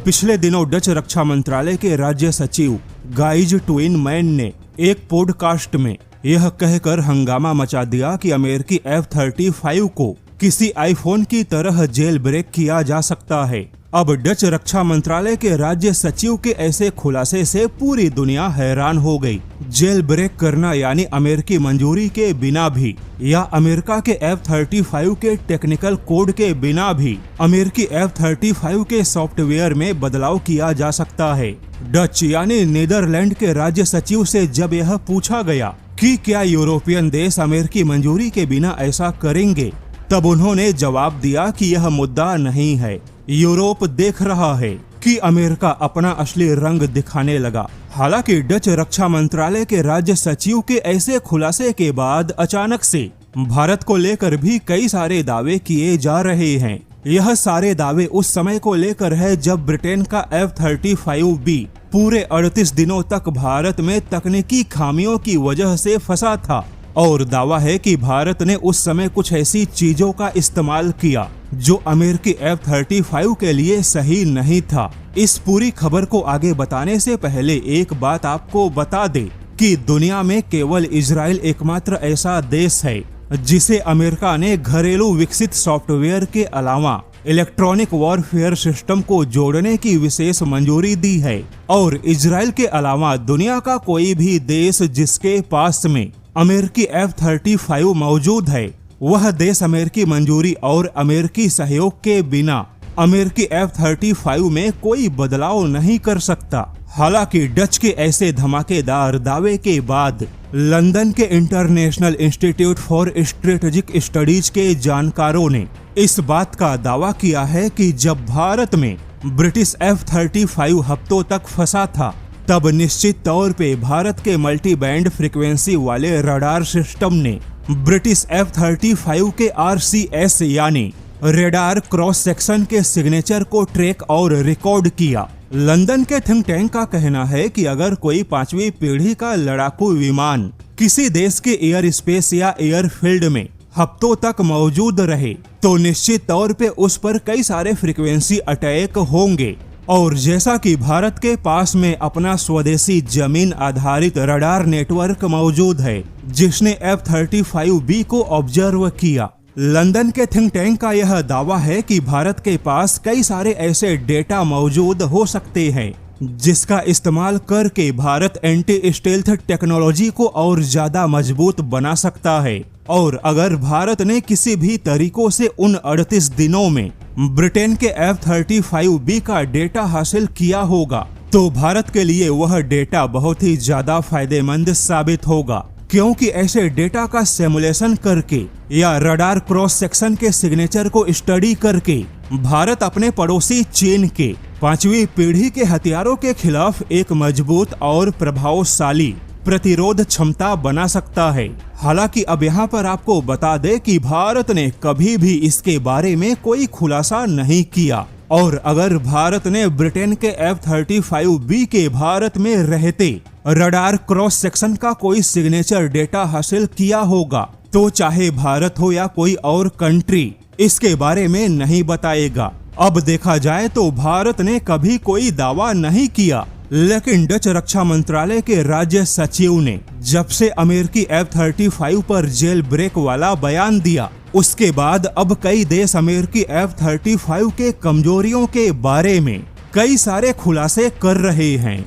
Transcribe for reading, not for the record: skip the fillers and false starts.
पिछले दिनों डच रक्षा मंत्रालय के राज्य सचिव गाइज ट्विनमैन ने एक पॉडकास्ट में यह कहकर हंगामा मचा दिया कि अमेरिकी F-35 को किसी आईफोन की तरह जेल ब्रेक किया जा सकता है। अब डच रक्षा मंत्रालय के राज्य सचिव के ऐसे खुलासे से पूरी दुनिया हैरान हो गई। जेल ब्रेक करना यानी अमेरिकी मंजूरी के बिना भी या अमेरिका के F-35 के टेक्निकल कोड के बिना भी अमेरिकी F-35 के सॉफ्टवेयर में बदलाव किया जा सकता है। डच यानी नीदरलैंड के राज्य सचिव से जब यह पूछा गया कि क्या यूरोपियन देश अमेरिकी मंजूरी के बिना ऐसा करेंगे, तब उन्होंने जवाब दिया कि यह मुद्दा नहीं है। यूरोप देख रहा है कि अमेरिका अपना असली रंग दिखाने लगा। हालांकि डच रक्षा मंत्रालय के राज्य सचिव के ऐसे खुलासे के बाद अचानक से भारत को लेकर भी कई सारे दावे किए जा रहे हैं। यह सारे दावे उस समय को लेकर है जब ब्रिटेन का F-35B पूरे 38 दिनों तक भारत में तकनीकी खामियों की वजह से फंसा था और दावा है कि भारत ने उस समय कुछ ऐसी चीजों का इस्तेमाल किया जो अमेरिकी F-35 के लिए सही नहीं था। इस पूरी खबर को आगे बताने से पहले एक बात आपको बता दे कि दुनिया में केवल इजराइल एकमात्र ऐसा देश है जिसे अमेरिका ने घरेलू विकसित सॉफ्टवेयर के अलावा इलेक्ट्रॉनिक वॉरफेयर सिस्टम को जोड़ने की विशेष मंजूरी दी है। और इजराइल के अलावा दुनिया का कोई भी देश जिसके पास में अमेरिकी F-35 मौजूद है, वह देश अमेरिकी मंजूरी और अमेरिकी सहयोग के बिना अमेरिकी F-35 में कोई बदलाव नहीं कर सकता। हालांकि डच के ऐसे धमाकेदार दावे के बाद लंदन के international institute for strategic studies के जानकारों ने इस बात का दावा किया है कि जब भारत में ब्रिटिश F-35 हफ्तों तक फंसा था, तब निश्चित तौर पे भारत के मल्टी बैंड फ्रीक्वेंसी वाले रडार सिस्टम ने ब्रिटिश F-35 के RCS यानी रेडार क्रॉस सेक्शन के सिग्नेचर को ट्रैक और रिकॉर्ड किया। लंदन के थिंक टैंक का कहना है कि अगर कोई 5वीं पीढ़ी का लड़ाकू विमान किसी देश के एयर स्पेस या एयरफील्ड में हफ्तों तक मौजूद रहे तो निश्चित तौर पे उस पर कई सारे फ्रीक्वेंसी अटैक होंगे। और जैसा कि भारत के पास में अपना स्वदेशी जमीन आधारित रडार नेटवर्क मौजूद है जिसने F-35B को ऑब्जर्व किया, लंदन के थिंक टैंक का यह दावा है कि भारत के पास कई सारे ऐसे डेटा मौजूद हो सकते हैं जिसका इस्तेमाल करके भारत एंटी स्टेल्थ टेक्नोलॉजी को और ज्यादा मजबूत बना सकता है। और अगर भारत ने किसी भी तरीकों से उन 38 दिनों में ब्रिटेन के F-35B का डेटा हासिल किया होगा तो भारत के लिए वह डेटा बहुत ही ज्यादा फायदेमंद साबित होगा, क्योंकि ऐसे डेटा का सिमुलेशन करके या रडार क्रॉस सेक्शन के सिग्नेचर को स्टडी करके भारत अपने पड़ोसी चीन के 5वीं पीढ़ी के हथियारों के खिलाफ एक मजबूत और प्रभावशाली प्रतिरोध क्षमता बना सकता है। हालांकि अब यहाँ पर आपको बता दे कि भारत ने कभी भी इसके बारे में कोई खुलासा नहीं किया। और अगर भारत ने ब्रिटेन के F-35B के भारत में रहते रडार क्रॉस सेक्शन का कोई सिग्नेचर डेटा हासिल किया होगा तो चाहे भारत हो या कोई और कंट्री इसके बारे में नहीं बताएगा। अब देखा जाए तो भारत ने कभी कोई दावा नहीं किया, लेकिन डच रक्षा मंत्रालय के राज्य सचिव ने जब से अमेरिकी F-35 पर जेल ब्रेक वाला बयान दिया, उसके बाद अब कई देश अमेरिकी F-35 के कमजोरियों के बारे में कई सारे खुलासे कर रहे हैं।